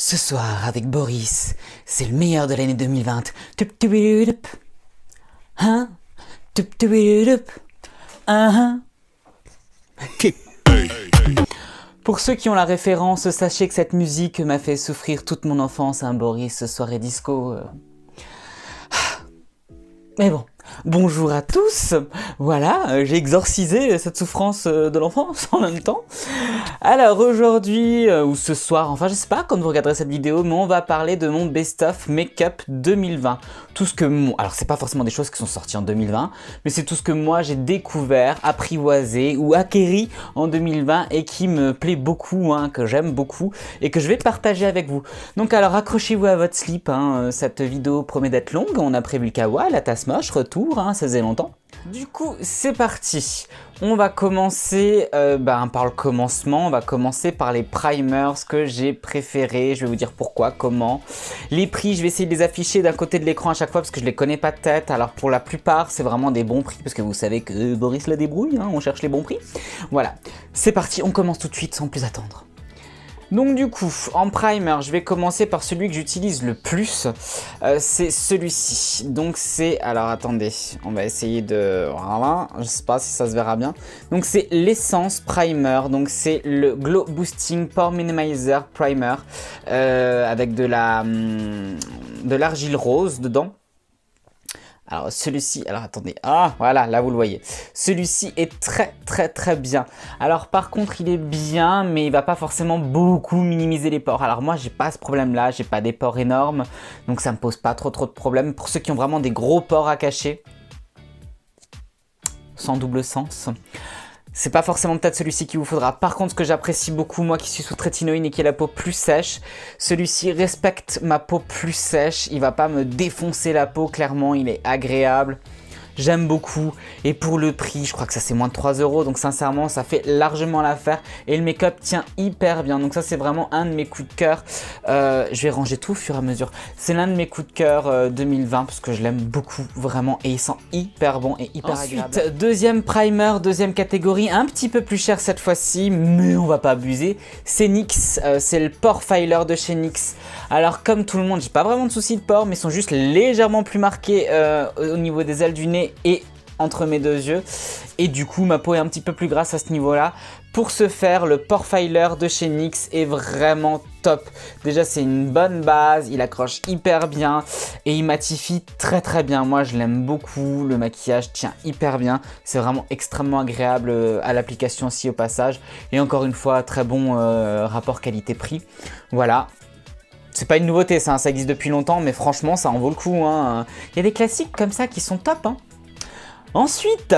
Ce soir avec Boris, c'est le meilleur de l'année 2020. Tup-tup-tup. Hein? Tup-tup-tup. Hein? Pour ceux qui ont la référence, sachez que cette musique m'a fait souffrir toute mon enfance, hein, Boris, soirée disco. Mais bon, bonjour à tous. Voilà, j'ai exorcisé cette souffrance de l'enfance en même temps. Alors aujourd'hui, ou ce soir, enfin je sais pas quand vous regarderez cette vidéo, mais on va parler de mon best-of make-up 2020. Tout ce que alors c'est pas forcément des choses qui sont sorties en 2020, mais c'est tout ce que moi j'ai découvert, apprivoisé ou acquéri en 2020 et qui me plaît beaucoup, hein, que j'aime beaucoup et que je vais partager avec vous. Donc alors accrochez-vous à votre slip, hein, cette vidéo promet d'être longue, on a prévu le kawa, la tasse moche, retour, hein, ça faisait longtemps. Du coup, c'est parti. On va commencer par le commencement. On va commencer par les primers que j'ai préférés. Je vais vous dire pourquoi, comment. Les prix, je vais essayer de les afficher d'un côté de l'écran à chaque fois parce que je les connais pas de tête. Alors pour la plupart, c'est vraiment des bons prix parce que vous savez que Boris la débrouille, hein, on cherche les bons prix. Voilà, c'est parti, on commence tout de suite sans plus attendre. Donc du coup, en primer, je vais commencer par celui que j'utilise le plus, c'est celui-ci. Donc c'est, alors attendez, on va essayer de, voilà, je sais pas si ça se verra bien. Donc c'est l'Essence Primer, donc c'est le Glow Boosting Pore Minimizer Primer, avec de l'argile rose dedans. Alors celui-ci, alors attendez, ah voilà, là vous le voyez. Celui-ci est très bien. Alors par contre il est bien, mais il va pas forcément beaucoup minimiser les pores. Alors moi j'ai pas ce problème là, j'ai pas des pores énormes, donc ça me pose pas trop de problèmes. Pour ceux qui ont vraiment des gros pores à cacher, sans double sens, c'est pas forcément peut-être celui-ci qu'il vous faudra. Par contre, ce que j'apprécie beaucoup, moi qui suis sous trétinoïne et qui ai la peau plus sèche, celui-ci respecte ma peau plus sèche. Il va pas me défoncer la peau, clairement, il est agréable. J'aime beaucoup et pour le prix, je crois que ça c'est moins de 3 €, donc sincèrement ça fait largement l'affaire et le make-up tient hyper bien. Donc ça c'est vraiment un de mes coups de cœur. Je vais ranger tout au fur et à mesure. C'est l'un de mes coups de cœur 2020 parce que je l'aime beaucoup vraiment et il sent hyper bon et hyper agréable. Ensuite, deuxième primer, deuxième catégorie, un petit peu plus cher cette fois-ci, mais on va pas abuser. C'est NYX, c'est le pore filer de chez NYX. Alors comme tout le monde, j'ai pas vraiment de soucis de pores, mais ils sont juste légèrement plus marqués au niveau des ailes du nez et entre mes deux yeux, et du coup ma peau est un petit peu plus grasse à ce niveau là. Pour ce faire, le pore filer de chez NYX est vraiment top. Déjà c'est une bonne base, il accroche hyper bien et il matifie très bien. Moi je l'aime beaucoup, le maquillage tient hyper bien, c'est vraiment extrêmement agréable à l'application aussi au passage, et encore une fois très bon rapport qualité-prix. Voilà. C'est pas une nouveauté ça, ça existe depuis longtemps, mais franchement ça en vaut le coup, hein. Il y a des classiques comme ça qui sont top, hein. Ensuite,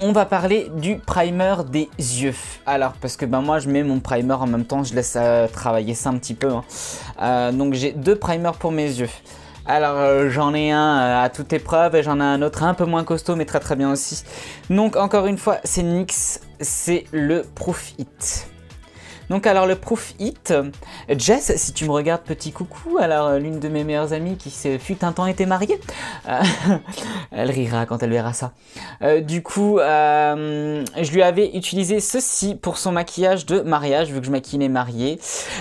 on va parler du primer des yeux. Alors parce que moi je mets mon primer en même temps, je laisse travailler ça un petit peu, hein. Donc j'ai deux primers pour mes yeux. Alors j'en ai un à toute épreuve et j'en ai un autre un peu moins costaud mais très bien aussi. Donc encore une fois c'est NYX, c'est le Proof It. Donc alors le Proof It, Jess, si tu me regardes, petit coucou, alors l'une de mes meilleures amies qui fut un temps était mariée, elle rira quand elle verra ça. Du coup, je lui avais utilisé ceci pour son maquillage de mariage, vu que je maquille les mariés.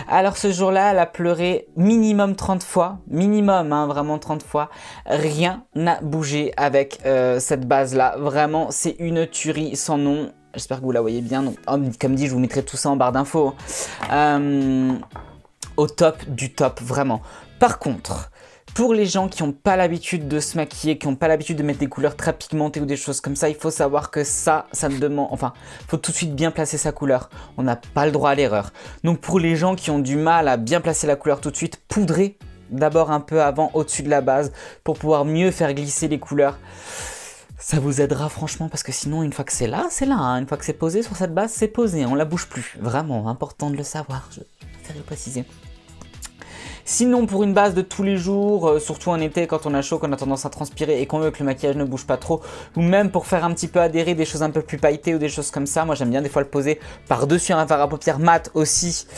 Alors ce jour-là, elle a pleuré minimum 30 fois, minimum, hein, vraiment 30 fois. Rien n'a bougé avec cette base-là, vraiment c'est une tuerie sans nom. J'espère que vous la voyez bien. Donc, comme dit, je vous mettrai tout ça en barre d'infos. Au top du top, vraiment. Par contre, pour les gens qui n'ont pas l'habitude de se maquiller, qui n'ont pas l'habitude de mettre des couleurs très pigmentées ou des choses comme ça, il faut savoir que ça me demande... Enfin, il faut tout de suite bien placer sa couleur. On n'a pas le droit à l'erreur. Donc, pour les gens qui ont du mal à bien placer la couleur tout de suite, poudrez d'abord un peu avant, au-dessus de la base, pour pouvoir mieux faire glisser les couleurs. Ça vous aidera franchement parce que sinon une fois que c'est là, hein. Une fois que c'est posé sur cette base, c'est posé, on la bouge plus. Vraiment important de le savoir, je préfère le préciser. Sinon pour une base de tous les jours, surtout en été quand on a chaud, qu'on a tendance à transpirer et qu'on veut que le maquillage ne bouge pas trop, ou même pour faire un petit peu adhérer des choses un peu plus pailletées ou des choses comme ça, moi j'aime bien des fois le poser par-dessus un fard à paupières mat aussi,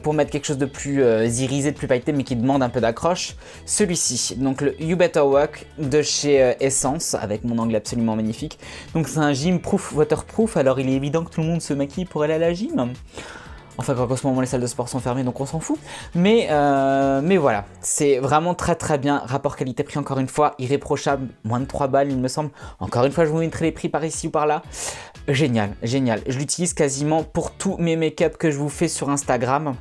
pour mettre quelque chose de plus irisé, de plus pailleté mais qui demande un peu d'accroche. Celui-ci, donc le You Better Work de chez Essence, avec mon anglais absolument magnifique. Donc c'est un gym proof, waterproof, alors il est évident que tout le monde se maquille pour aller à la gym. Enfin, en ce moment, les salles de sport sont fermées, donc on s'en fout. Mais voilà, c'est vraiment très très bien. Rapport qualité-prix, encore une fois, irréprochable. Moins de 3 balles, il me semble. Encore une fois, je vous mettrai les prix par ici ou par là. Génial, génial. Je l'utilise quasiment pour tous mes make-up que je vous fais sur Instagram.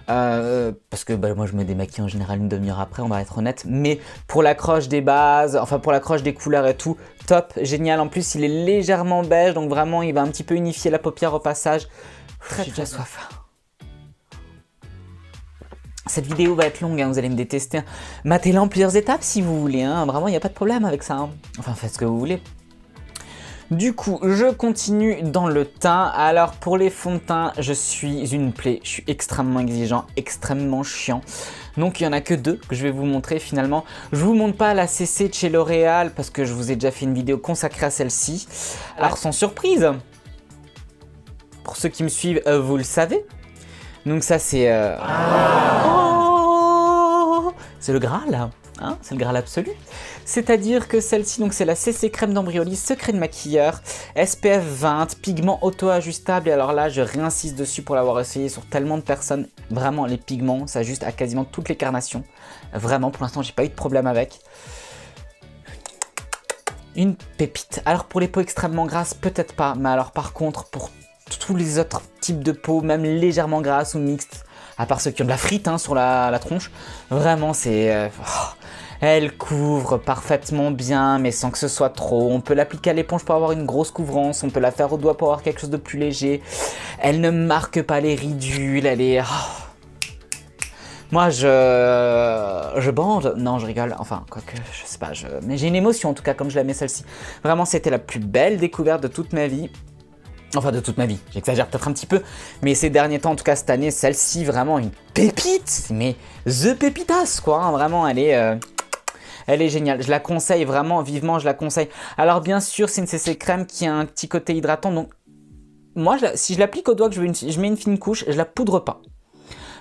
Parce que bah, moi je me démaquille en général une demi-heure après, on va être honnête. Mais pour l'accroche des bases, enfin pour l'accroche des couleurs et tout, top, génial. En plus, il est légèrement beige, donc vraiment, il va un petit peu unifier la paupière au passage. J'ai déjà soif. Cette vidéo va être longue, hein, vous allez me détester. Matez-la en plusieurs étapes si vous voulez, hein. Vraiment, il n'y a pas de problème avec ça. Hein. Enfin, faites ce que vous voulez. Du coup, je continue dans le teint. Alors, pour les fonds de teint, je suis une plaie. Je suis extrêmement exigeant, extrêmement chiant. Donc, il n'y en a que 2 que je vais vous montrer finalement. Je vous montre pas la CC de chez L'Oréal parce que je vous ai déjà fait une vidéo consacrée à celle-ci. Alors, sans surprise, pour ceux qui me suivent, vous le savez. Donc ça, c'est... Oh, c'est le Graal, hein, c'est le Graal absolu. C'est-à-dire que celle-ci, donc c'est la CC crème d'Embryolisse, secret de maquilleur, SPF 20, pigment auto-ajustable. Et alors là, je réinsiste dessus pour l'avoir essayé sur tellement de personnes. Vraiment, les pigments s'ajustent à quasiment toutes les carnations. Vraiment, pour l'instant, j'ai pas eu de problème avec. Une pépite. Alors pour les peaux extrêmement grasses, peut-être pas. Mais alors par contre, pour tous les autres types de peau, même légèrement grasse ou mixte, à part ceux qui ont de la frite hein, sur la tronche, vraiment c'est... elle couvre parfaitement bien, mais sans que ce soit trop. On peut l'appliquer à l'éponge pour avoir une grosse couvrance, on peut la faire au doigt pour avoir quelque chose de plus léger. Elle ne marque pas les ridules, elle est... Moi, je bande. Non, je rigole. Enfin, quoique, je sais pas. Mais j'ai une émotion, en tout cas, comme je la mets celle-ci. Vraiment, c'était la plus belle découverte de toute ma vie. Enfin, de toute ma vie. J'exagère peut-être un petit peu. Mais ces derniers temps, en tout cas cette année, celle-ci, vraiment une pépite. Mais the pépitas, quoi. Hein, vraiment, elle est géniale. Je la conseille vraiment, vivement, je la conseille. Alors, bien sûr, c'est une CC crème qui a un petit côté hydratant. Donc, moi, si je l'applique au doigt, que je mets une fine couche, je la poudre pas.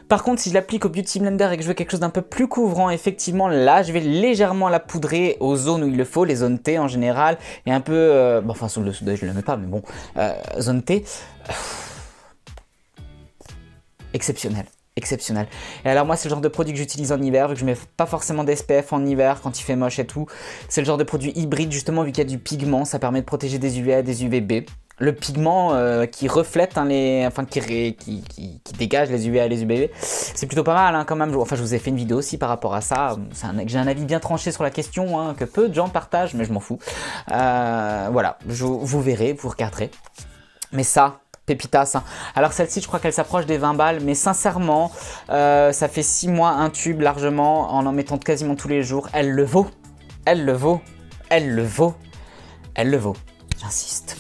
Par contre, si je l'applique au Beauty Blender et que je veux quelque chose d'un peu plus couvrant, effectivement, là, je vais légèrement la poudrer aux zones où il le faut, les zones T en général, et un peu... bon, enfin, sous le dessous, je ne la mets pas, mais bon, zone T. Exceptionnel. Exceptionnel. Et alors moi, c'est le genre de produit que j'utilise en hiver, vu que je mets pas forcément d'SPF en hiver quand il fait moche et tout. C'est le genre de produit hybride, justement, vu qu'il y a du pigment, ça permet de protéger des UVA et des UVB. Le pigment qui reflète, hein, qui dégage les UVA et les UVB, c'est plutôt pas mal hein, quand même. Enfin, je vous ai fait une vidéo aussi par rapport à ça. J'ai un avis bien tranché sur la question, hein, que peu de gens partagent, mais je m'en fous. Voilà, vous verrez, vous regarderez. Mais ça... pépitas. Hein. Alors celle-ci, je crois qu'elle s'approche des 20 balles, mais sincèrement, ça fait 6 mois un tube largement, en mettant quasiment tous les jours. Elle le vaut. Elle le vaut. Elle le vaut. Elle le vaut. J'insiste.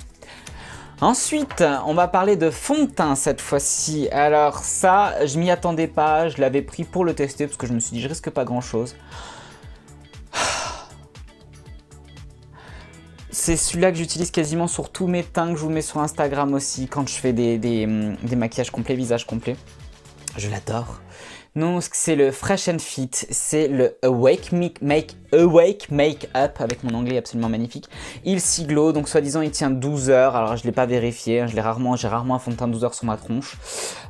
Ensuite, on va parler de fond de teint cette fois-ci. Alors ça, je m'y attendais pas, je l'avais pris pour le tester parce que je me suis dit je risque pas grand-chose. C'est celui-là que j'utilise quasiment sur tous mes teints que je vous mets sur Instagram aussi quand je fais des maquillages complets, visage complet. Je l'adore. Non, c'est le Fresh and Fit, c'est le Awake Make-up avec mon anglais absolument magnifique. Il Glow, donc soi-disant il tient 12 heures, alors je ne l'ai pas vérifié, hein, j'ai rarement un fond de teint 12 heures sur ma tronche.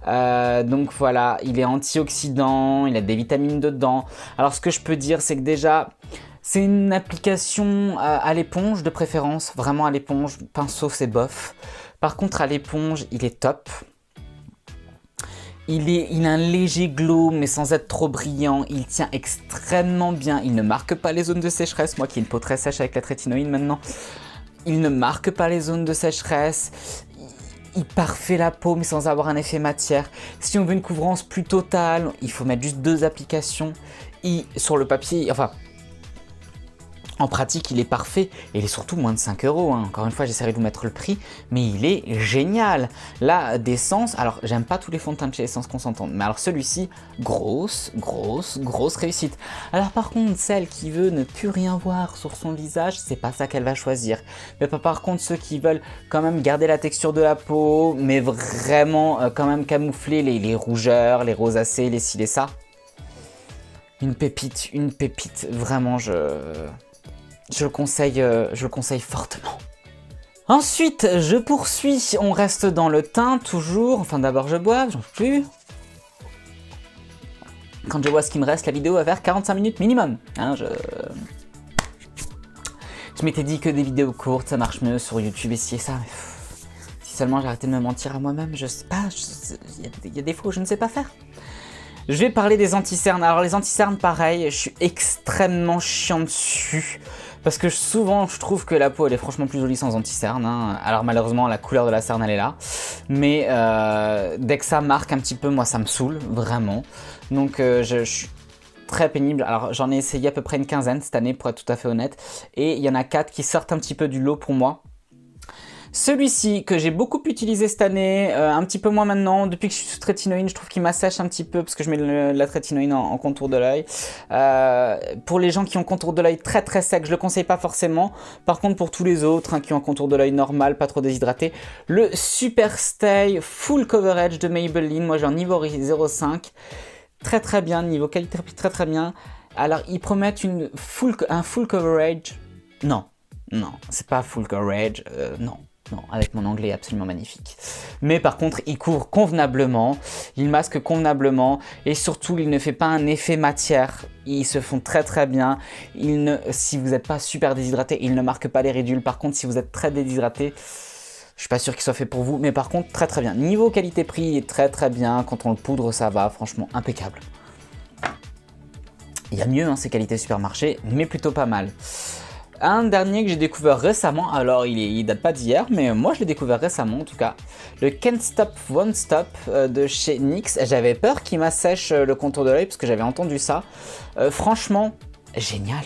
Donc voilà, il est antioxydant, il a des vitamines dedans. Alors ce que je peux dire, c'est que déjà... c'est une application à l'éponge de préférence, vraiment à l'éponge, pinceau c'est bof. Par contre à l'éponge il est top. Il a un léger glow mais sans être trop brillant, il tient extrêmement bien, il ne marque pas les zones de sécheresse, moi qui ai une peau très sèche avec la trétinoïne maintenant. Il ne marque pas les zones de sécheresse, il parfait la peau mais sans avoir un effet matière. Si on veut une couvrance plus totale, il faut mettre juste 2 applications. Sur le papier, enfin... en pratique, il est parfait et il est surtout moins de 5 €. Hein. Encore une fois, j'essaierai de vous mettre le prix, mais il est génial. Là, d'Essence, alors j'aime pas tous les fonds de teint de chez Essence qu'on s'entende, mais alors celui-ci, grosse réussite. Alors par contre, celle qui veut ne plus rien voir sur son visage, c'est pas ça qu'elle va choisir. Mais par contre, ceux qui veulent quand même garder la texture de la peau, mais vraiment quand même camoufler les rougeurs, les rosacées, les ci, les ça. Une pépite, vraiment, je le conseille fortement. Ensuite, je poursuis, on reste dans le teint, toujours. Enfin, d'abord je bois, j'en peux plus. Quand je vois ce qui me reste, la vidéo va faire 45 minutes minimum. Hein, je m'étais dit que des vidéos courtes, ça marche mieux sur YouTube et ci et ça. Mais si seulement j'arrêtais de me mentir à moi-même, je sais pas, il y a des fois où je ne sais pas faire. Je vais parler des anti-cernes. Alors les anti-cernes, pareil, je suis extrêmement chiant dessus. Parce que souvent, je trouve que la peau, elle est franchement plus jolie sans anti-cerne. Hein. Alors malheureusement, la couleur de la cerne, elle est là. Mais dès que ça marque un petit peu, moi, ça me saoule, vraiment. Donc je suis très pénible. Alors j'en ai essayé à peu près une quinzaine cette année, pour être tout à fait honnête. Et il y en a 4 qui sortent un petit peu du lot pour moi. Celui-ci que j'ai beaucoup utilisé cette année, un petit peu moins maintenant, depuis que je suis sous trétinoïne, je trouve qu'il m'assèche un petit peu parce que je mets la trétinoïne en contour de l'œil. Pour les gens qui ont contour de l'œil très très sec, je le conseille pas forcément. Par contre pour tous les autres hein, qui ont un contour de l'œil normal, pas trop déshydraté, le Super Stay Full Coverage de Maybelline, moi j'ai un niveau 0,5, très très bien, niveau qualité très très bien. Alors ils promettent un full coverage, non, c'est pas full coverage, non, avec mon anglais absolument magnifique. Mais par contre, il couvre convenablement, il masque convenablement et surtout, il ne fait pas un effet matière. Ils se font très très bien. Si vous n'êtes pas super déshydraté, il ne marque pas les ridules. Par contre, si vous êtes très déshydraté, je suis pas sûr qu'il soit fait pour vous, mais par contre, très très bien. Niveau qualité-prix, il est très très bien. Quand on le poudre, ça va, franchement, impeccable. Il y a mieux, hein, ces qualités supermarché, mais plutôt pas mal. Un dernier que j'ai découvert récemment, alors il date pas d'hier, mais moi je l'ai découvert récemment en tout cas. Le Can't Stop Won't Stop de chez NYX. J'avais peur qu'il m'assèche le contour de l'œil parce que j'avais entendu ça. Franchement, génial.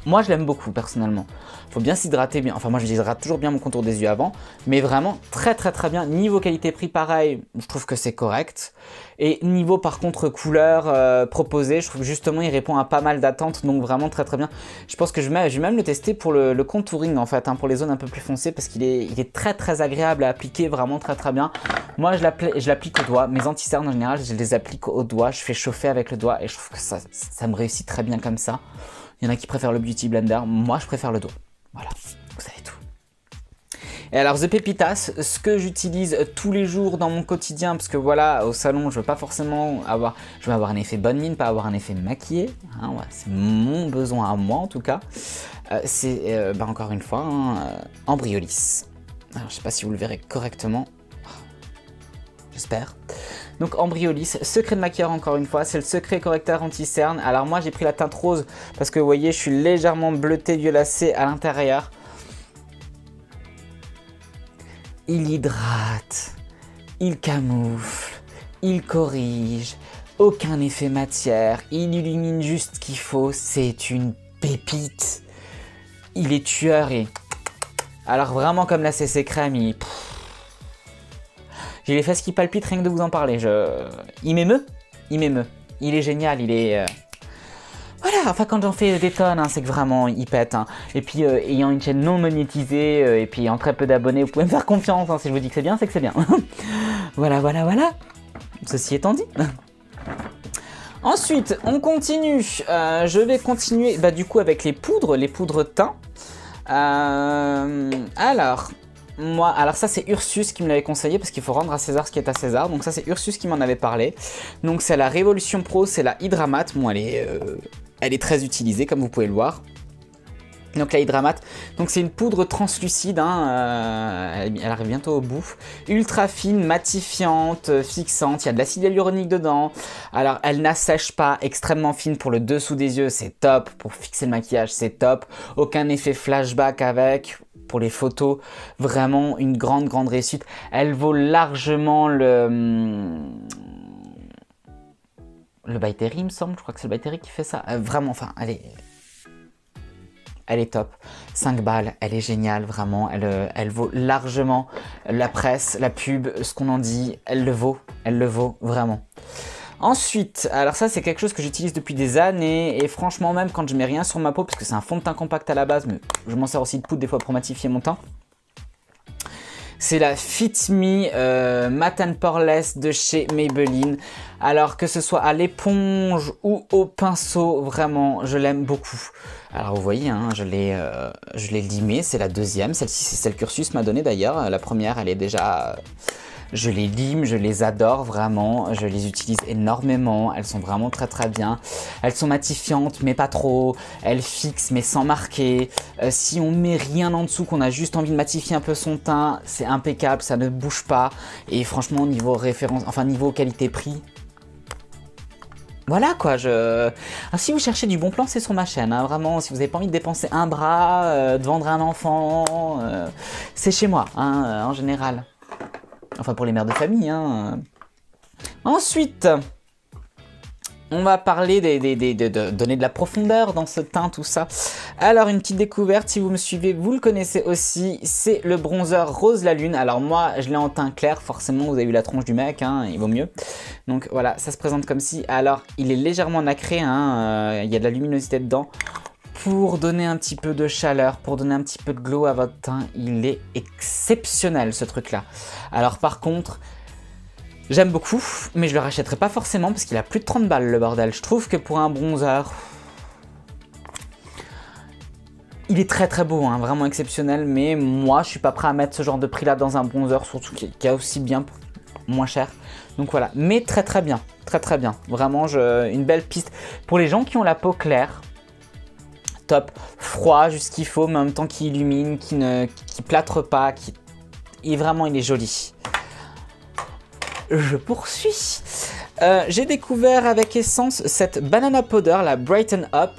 Moi je l'aime beaucoup personnellement. Faut bien s'hydrater bien, enfin moi je hydrate toujours bien mon contour des yeux avant, mais vraiment très très très bien. Niveau qualité-prix pareil, je trouve que c'est correct. Et niveau par contre couleur proposée, je trouve que justement il répond à pas mal d'attentes, donc vraiment très très bien. Je pense que je vais même le tester pour le contouring en fait, hein, pour les zones un peu plus foncées, parce qu'il est très très agréable à appliquer, vraiment très très bien. Moi je l'applique au doigt, mes anti-cernes en général je les applique au doigt, je fais chauffer avec le doigt et je trouve que ça me réussit très bien comme ça. Il y en a qui préfèrent le Beauty Blender, moi je préfère le doigt. Voilà, vous savez tout. Et alors The Pepitas, ce que j'utilise tous les jours dans mon quotidien, parce que voilà, au salon, je veux pas forcément avoir, je veux avoir un effet bonne mine, pas avoir un effet maquillé, hein, ouais, c'est mon besoin à moi en tout cas. C'est encore une fois, Ambriolis. Alors je sais pas si vous le verrez correctement, j'espère. Donc Ambriolis, secret de maquilleur encore une fois, c'est le secret correcteur anti-cerne. Alors moi j'ai pris la teinte rose parce que vous voyez je suis légèrement bleuté violacé à l'intérieur. Il hydrate, il camoufle, il corrige, aucun effet matière, il illumine juste ce qu'il faut, c'est une pépite. Il est tueur et... Alors vraiment comme la CC Crème, j'ai les fesses qui palpitent rien que de vous en parler. Il m'émeut. Il est génial, il est... Voilà, enfin quand j'en fais des tonnes, hein, c'est que vraiment il pète. Hein. Et puis ayant une chaîne non monétisée et puis ayant très peu d'abonnés, vous pouvez me faire confiance. Hein. Si je vous dis que c'est bien, c'est que c'est bien. Voilà. Ceci étant dit. Ensuite, on continue. Je vais continuer du coup avec les poudres teint. Alors ça c'est Ursus qui me l'avait conseillé parce qu'il faut rendre à César ce qui est à César. Donc ça c'est Ursus qui m'en avait parlé. Donc c'est la Révolution Pro, c'est la Hydramat. Bon elle est très utilisée comme vous pouvez le voir. Donc la Hydramat, donc c'est une poudre translucide, hein, elle arrive bientôt au bout. Ultra fine, matifiante, fixante, il y a de l'acide hyaluronique dedans. Alors elle n'assèche pas, extrêmement fine pour le dessous des yeux, c'est top. Pour fixer le maquillage, c'est top. Aucun effet flashback avec. Pour les photos, vraiment une grande réussite. Elle vaut largement le By Terry, il me semble. Je crois que c'est le By Terry qui fait ça. Vraiment, enfin, elle est top. 5 balles, elle est géniale, vraiment. Elle vaut largement la presse, la pub, ce qu'on en dit. Elle le vaut, vraiment. Ensuite, alors ça c'est quelque chose que j'utilise depuis des années et franchement même quand je mets rien sur ma peau, parce que c'est un fond de teint compact à la base, mais je m'en sers aussi de poudre des fois pour matifier mon teint. C'est la Fit Me Matte and Poreless de chez Maybelline. Alors que ce soit à l'éponge ou au pinceau, vraiment, je l'aime beaucoup. Alors vous voyez, hein, je l'ai limée, c'est la deuxième. Celle-ci, c'est celle que Ursus m'a donnée d'ailleurs. La première, elle est déjà... Je les lime, je les adore vraiment, je les utilise énormément, elles sont vraiment très très bien. Elles sont matifiantes mais pas trop, elles fixent mais sans marquer. Si on met rien en dessous, qu'on a juste envie de matifier un peu son teint, c'est impeccable, ça ne bouge pas. Et franchement niveau référence, enfin niveau qualité-prix, voilà quoi, Alors, si vous cherchez du bon plan, c'est sur ma chaîne, hein, vraiment, si vous n'avez pas envie de dépenser un bras, de vendre un enfant, c'est chez moi, hein, en général. Enfin pour les mères de famille, hein. Ensuite, on va parler de donner de la profondeur dans ce teint, tout ça. Alors une petite découverte, si vous me suivez, vous le connaissez aussi, c'est le bronzer Rose la Lune. Alors moi, je l'ai en teint clair, forcément, vous avez vu la tronche du mec, hein, il vaut mieux. Donc voilà, ça se présente comme ci. Alors, il est légèrement nacré, hein, il y a de la luminosité dedans. Pour donner un petit peu de chaleur, pour donner un petit peu de glow à votre teint, il est exceptionnel ce truc-là. Alors par contre, j'aime beaucoup, mais je le rachèterai pas forcément parce qu'il a plus de 30 balles le bordel. Je trouve que pour un bronzer, il est très très beau, hein, vraiment exceptionnel, mais moi je suis pas prêt à mettre ce genre de prix là dans un bronzer, surtout qu'il y a aussi bien moins cher. Donc voilà, mais très très bien, très très bien. Vraiment, une belle piste pour les gens qui ont la peau claire. Top, froid, juste ce qu'il faut, mais en même temps qui illumine, qui plâtre pas, et vraiment il est joli. Je poursuis. J'ai découvert avec Essence cette banana powder, la Brighten Up.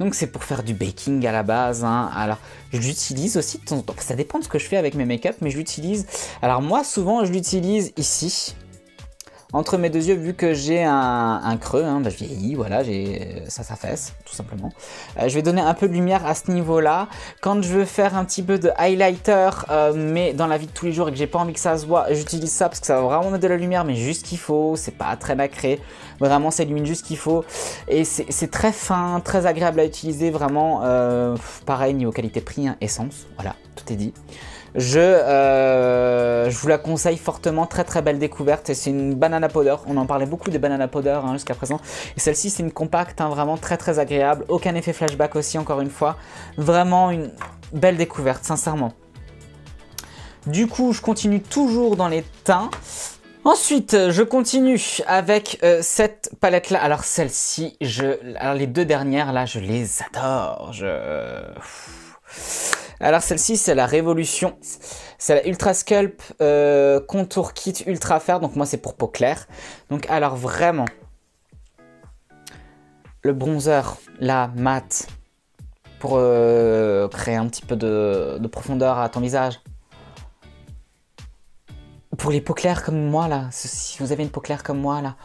Donc c'est pour faire du baking à la base, hein. Alors je l'utilise aussi de temps en temps, ça dépend de ce que je fais avec mes make-up, mais je l'utilise. Alors moi souvent je l'utilise ici. Entre mes deux yeux, vu que j'ai un creux, hein, bah, je vieillis, voilà, j'ai ça s'affaisse, tout simplement. Je vais donner un peu de lumière à ce niveau-là. Quand je veux faire un petit peu de highlighter, mais dans la vie de tous les jours et que j'ai pas envie que ça se voit, j'utilise ça parce que ça va vraiment mettre de la lumière, mais juste qu'il faut, c'est pas très nacré. Vraiment, ça illumine juste qu'il faut. Et c'est très fin, très agréable à utiliser, vraiment. Pareil, niveau qualité-prix, hein, Essence, voilà, tout est dit. Je vous la conseille fortement, très très belle découverte. Et c'est une banana powder, on en parlait beaucoup des banana powder, hein, jusqu'à présent. Et celle-ci c'est une compacte, hein, vraiment très très agréable. Aucun effet flashback aussi, encore une fois. Vraiment une belle découverte, sincèrement. Du coup, je continue toujours dans les teints. Ensuite, je continue avec cette palette-là. Alors celle-ci, alors les deux dernières là, je les adore. Alors celle-ci, c'est la Révolution. C'est la Ultra Sculpt Contour Kit Ultra Fair. Donc moi, c'est pour peau claire. Donc alors vraiment, le bronzer, là, mat, pour créer un petit peu de profondeur à ton visage. Pour les peaux claires comme moi, là, si vous avez une peau claire comme moi, là,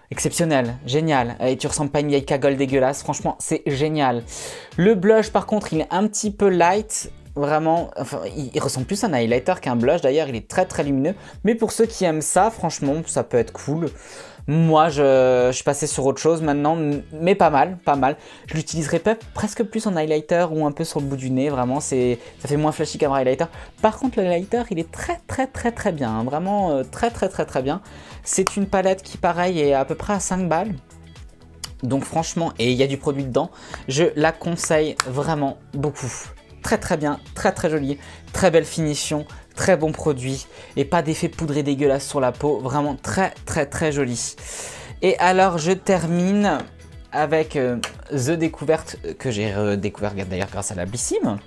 exceptionnel, génial. Et tu ressembles pas à une vieille cagole dégueulasse, franchement, c'est génial. Le blush, par contre, il est un petit peu light. Vraiment, enfin, il ressemble plus à un highlighter qu'un blush. D'ailleurs, il est très très lumineux. Mais pour ceux qui aiment ça, franchement, ça peut être cool. Moi, je suis passé sur autre chose maintenant, mais pas mal, pas mal. Je l'utiliserai presque plus en highlighter ou un peu sur le bout du nez. Vraiment, ça fait moins flashy qu'un highlighter. Par contre, le highlighter, il est très très très très bien. Hein, vraiment très très très très bien. C'est une palette qui, pareil, est à peu près à 5 balles. Donc franchement, et il y a du produit dedans, je la conseille vraiment beaucoup. Très très bien, très très joli, très belle finition, très bon produit et pas d'effet poudré dégueulasse sur la peau, vraiment très très très joli. Et alors je termine avec The Découverte que j'ai redécouvert d'ailleurs grâce à la Blissim.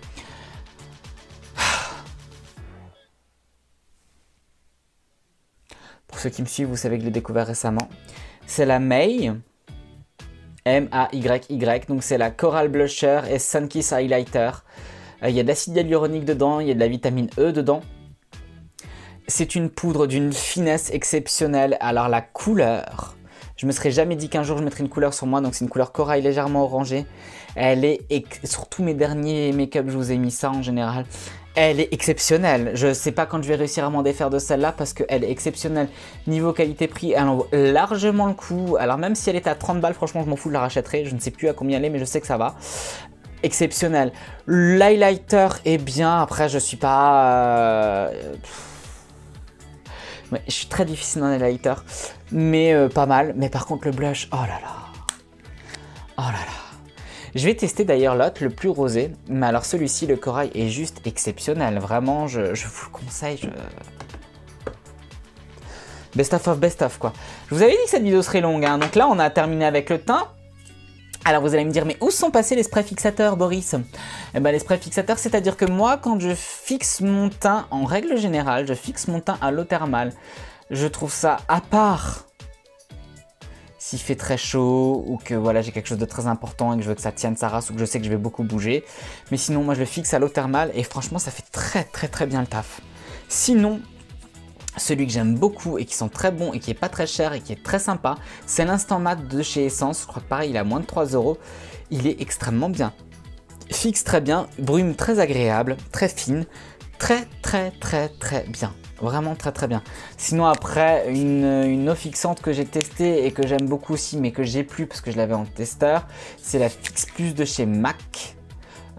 Pour ceux qui me suivent, vous savez que je l'ai découvert récemment. C'est la May. M-A-Y-Y, donc c'est la Coral Blusher et Sunkiss Highlighter. Il y a de l'acide hyaluronique dedans, il y a de la vitamine E dedans. C'est une poudre d'une finesse exceptionnelle. Alors la couleur, je me serais jamais dit qu'un jour je mettrais une couleur sur moi, donc c'est une couleur corail légèrement orangée. Elle est, sur tous mes derniers make-up, je vous ai mis ça en général. Elle est exceptionnelle. Je sais pas quand je vais réussir à m'en défaire de celle-là parce qu'elle est exceptionnelle. Niveau qualité-prix, elle en vaut largement le coup. Alors même si elle est à 30 balles, franchement, je m'en fous, je la rachèterai. Je ne sais plus à combien elle est, mais je sais que ça va. Exceptionnel. L'highlighter est bien. Après, je suis pas... Ouais, je suis très difficile dans les highlighters, mais pas mal. Mais par contre, le blush, oh là là. Oh là là. Je vais tester d'ailleurs l'autre, le plus rosé. Mais alors celui-ci, le corail, est juste exceptionnel. Vraiment, je vous le conseille. Best of, quoi. Je vous avais dit que cette vidéo serait longue, hein. Donc là, on a terminé avec le teint. Alors vous allez me dire, mais où sont passés les sprays fixateurs, Boris? Eh ben, les sprays fixateurs, c'est-à-dire que moi, quand je fixe mon teint, en règle générale, je fixe mon teint à l'eau thermale. Je trouve ça à part s'il fait très chaud ou que voilà, j'ai quelque chose de très important et que je veux que ça tienne sa race ou que je sais que je vais beaucoup bouger. Mais sinon, moi, je le fixe à l'eau thermale et franchement, ça fait très bien le taf. Sinon, celui que j'aime beaucoup et qui sent très bon et qui est pas très cher et qui est très sympa, c'est l'Instant Mat de chez Essence. Je crois que pareil, il a moins de 3 €. Il est extrêmement bien. Fixe très bien, brume très agréable, très fine, très bien. Vraiment très bien. Sinon après, une eau fixante que j'ai testée et que j'aime beaucoup aussi, mais que j'ai plus parce que je l'avais en testeur, c'est la Fix Plus de chez MAC.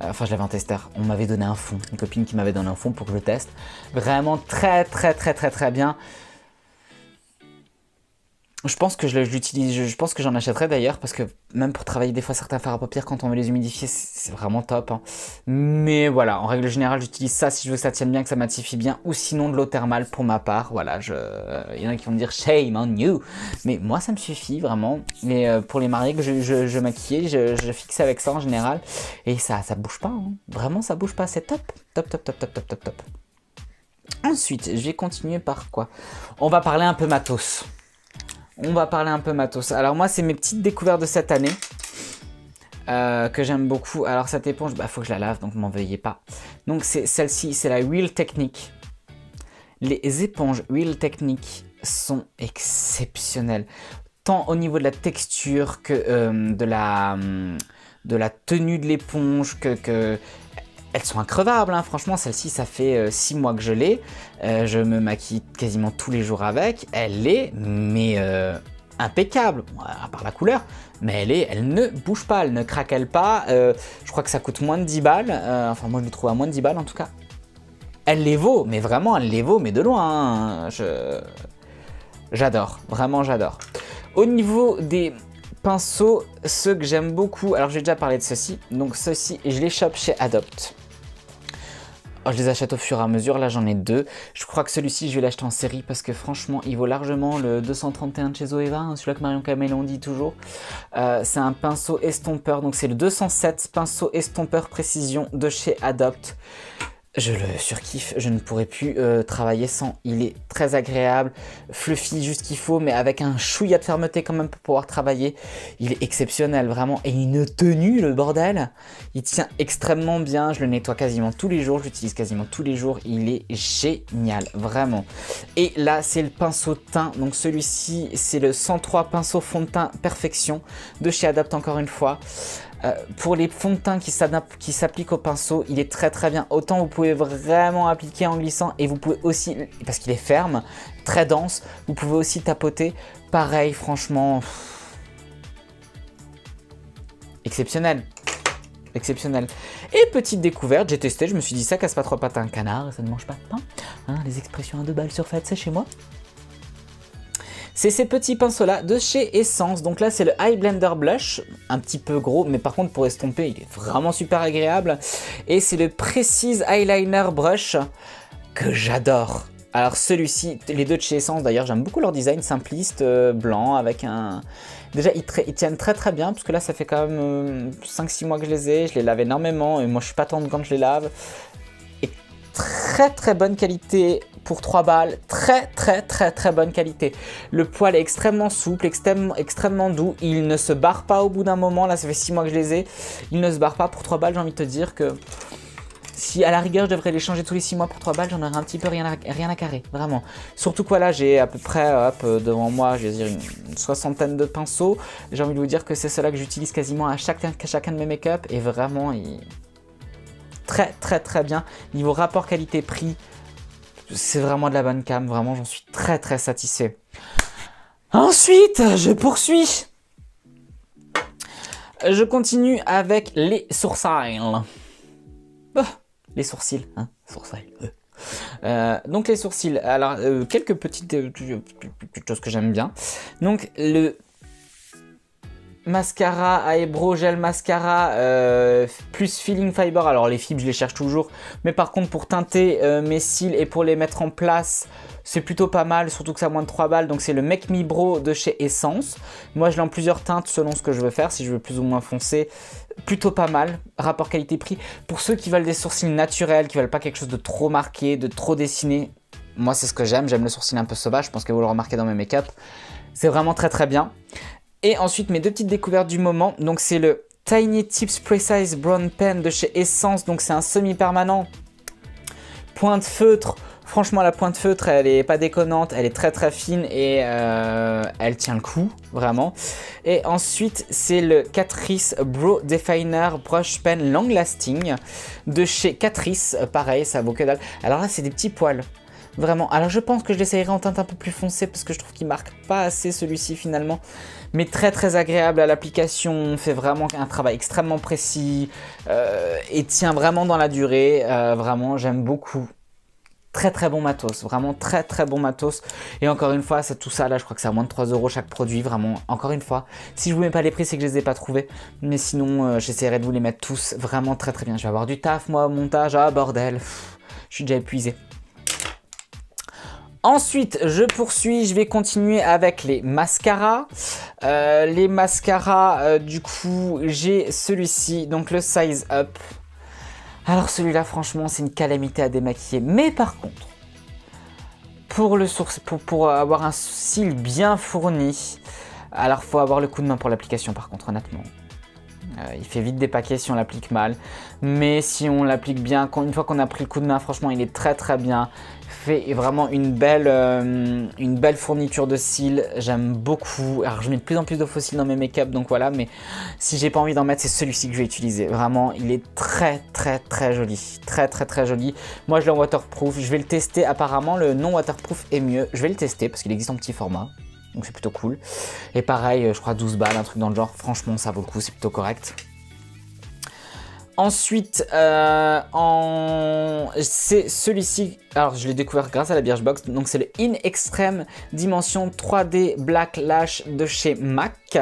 Enfin, je l'avais en testeur. On m'avait donné un fond. Une copine qui m'avait donné un fond pour que je le teste. Vraiment très bien. Je pense que je l'utilise. Je pense que j'en achèterai d'ailleurs parce que même pour travailler des fois certains fards à paupières quand on veut les humidifier, c'est vraiment top, hein. Mais voilà, en règle générale, j'utilise ça si je veux que ça tienne bien, que ça matifie bien, ou sinon de l'eau thermale pour ma part. Voilà, il y en a qui vont me dire shame on you, mais moi ça me suffit vraiment. Et pour les mariés que je maquillais, je fixais avec ça en général, et ça bouge pas, hein. Vraiment ça bouge pas, c'est top. Ensuite, je vais continuer par quoi? On va parler un peu matos. Alors moi, c'est mes petites découvertes de cette année que j'aime beaucoup. Alors cette éponge, faut que je la lave, donc m'en veuillez pas. Donc c'est celle-ci, c'est la Real Technique. Les éponges Real Technique sont exceptionnelles, tant au niveau de la texture que de la tenue de l'éponge, que elles sont increvables, hein. Franchement, celle-ci, ça fait 6 mois que je l'ai. Je me maquille quasiment tous les jours avec. Elle est, mais impeccable, bon, à part la couleur. Mais elle ne bouge pas, elle ne craquelle pas. Je crois que ça coûte moins de 10 balles. Enfin, moi, je l'ai trouvé à moins de 10 balles, en tout cas. Elle les vaut, mais vraiment, elle les vaut, mais de loin, hein. J'adore, vraiment, j'adore. Au niveau des pinceaux, ceux que j'aime beaucoup, alors j'ai déjà parlé de ceux-ci. Donc, ceux-ci, je les chope chez Adopt. Je les achète au fur et à mesure, là j'en ai 2. Je crois que celui-ci je vais l'acheter en série parce que franchement il vaut largement le 231 de chez Zoeva, hein, celui-là que Marion Camelon dit toujours. C'est un pinceau estompeur, donc c'est le 207 pinceau estompeur précision de chez Adopt. Je le surkiffe, je ne pourrais plus travailler sans. Il est très agréable, fluffy juste qu'il faut, mais avec un chouïa de fermeté quand même pour pouvoir travailler. Il est exceptionnel, vraiment. Et une tenue, le bordel. Il tient extrêmement bien, je le nettoie quasiment tous les jours, je l'utilise quasiment tous les jours. Il est génial, vraiment. Et là, c'est le pinceau teint. Donc celui-ci, c'est le 103 pinceau fond de teint Perfection de chez Adopt encore une fois. Pour les fonds de teint qui s'appliquent au pinceau, il est très bien. Autant vous pouvez vraiment appliquer en glissant et vous pouvez aussi, parce qu'il est ferme, très dense, vous pouvez aussi tapoter. Pareil, franchement, exceptionnel. Exceptionnel. Et petite découverte, j'ai testé, je me suis dit ça casse pas trois pattes à un canard et ça ne mange pas de pain. Hein, les expressions à 2 balles sur fait, c'est chez moi. C'est ces petits pinceaux-là de chez Essence. Donc là, c'est le Eye Blender Blush, un petit peu gros, mais par contre, pour estomper, il est vraiment super agréable. Et c'est le Precise Eyeliner Brush que j'adore. Alors celui-ci, les deux de chez Essence, d'ailleurs, j'aime beaucoup leur design simpliste, blanc, avec un... Déjà, ils tiennent très bien, parce que là, ça fait quand même 5-6 mois que je les ai. Je les lave énormément, et moi, je suis pas tendre quand je les lave. Et très bonne qualité pour 3 balles, très bonne qualité. Le poil est extrêmement souple, extrêmement doux, il ne se barre pas au bout d'un moment, là ça fait 6 mois que je les ai, il ne se barre pas pour 3 balles, j'ai envie de te dire que si à la rigueur je devrais les changer tous les 6 mois pour 3 balles, j'en aurais un petit peu rien à carrer, vraiment. Surtout que là j'ai à peu près, devant moi, je vais dire une soixantaine de pinceaux, j'ai envie de vous dire que c'est ceux-là que j'utilise quasiment à chacun de mes make-up, et vraiment, très bien, niveau rapport qualité-prix, c'est vraiment de la bonne cam, vraiment j'en suis très satisfait. Ensuite, je poursuis. Je continue avec les sourcils. Les sourcils, hein, sourcils. Donc les sourcils, alors quelques petites choses que j'aime bien. Donc le mascara eyebrow gel mascara plus feeling fiber. Alors les fibres je les cherche toujours, mais par contre pour teinter mes cils et pour les mettre en place c'est plutôt pas mal, surtout que ça a moins de 3 balles. Donc c'est le Make Me Brow de chez Essence. Moi je l'ai en plusieurs teintes selon ce que je veux faire, si je veux plus ou moins foncé. Plutôt pas mal, rapport qualité-prix. Pour ceux qui veulent des sourcils naturels, qui veulent pas quelque chose de trop marqué, de trop dessiné, moi c'est ce que j'aime le sourcil un peu sauvage, je pense que vous le remarquez dans mes make-up. C'est vraiment très très bien. Et ensuite mes deux petites découvertes du moment, donc c'est le Tiny Tips Precise Brown Pen de chez Essence. Donc c'est un semi-permanent, pointe feutre. Franchement la pointe feutre elle est pas déconnante, elle est très très fine et elle tient le coup vraiment. Et ensuite c'est le Catrice Brow Definer Brush Pen Long Lasting de chez Catrice. Pareil ça vaut que dalle. Alors là c'est des petits poils. Vraiment, alors je pense que je l'essayerai en teinte un peu plus foncée parce que je trouve qu'il marque pas assez celui-ci finalement. Mais très très agréable à l'application, on fait vraiment un travail extrêmement précis et tient vraiment dans la durée. Vraiment j'aime beaucoup. Très très bon matos, vraiment très très bon matos. Et encore une fois, tout ça là, je crois que c'est à moins de 3 € chaque produit, vraiment. Encore une fois, si je vous mets pas les prix, c'est que je les ai pas trouvés. Mais sinon, j'essaierai de vous les mettre tous vraiment très très bien. Je vais avoir du taf, moi, au montage. Ah bordel, je suis déjà épuisé. Ensuite, je poursuis, je vais continuer avec les mascaras. Les mascaras, du coup, j'ai celui-ci, donc le Size Up. Alors celui-là, franchement, c'est une calamité à démaquiller. Mais par contre, pour avoir un cil bien fourni, alors faut avoir le coup de main pour l'application par contre, honnêtement. Il fait vite dépaquer si on l'applique mal. Mais si on l'applique bien, une fois qu'on a pris le coup de main, franchement, il est très très bien. Fait vraiment une belle fourniture de cils, j'aime beaucoup. Alors je mets de plus en plus de faux cils dans mes make-up, donc voilà, mais si j'ai pas envie d'en mettre, c'est celui-ci que je vais utiliser. Vraiment, il est très très très joli, très très très joli. Moi je l'ai en waterproof, je vais le tester. Apparemment le non waterproof est mieux, je vais le tester parce qu'il existe en petit format, donc c'est plutôt cool. Et pareil, je crois 12 balles, un truc dans le genre, franchement ça vaut le coup, c'est plutôt correct. Ensuite, c'est celui-ci, alors je l'ai découvert grâce à la Birchbox, donc c'est le In Extreme Dimension 3D Black Lash de chez MAC.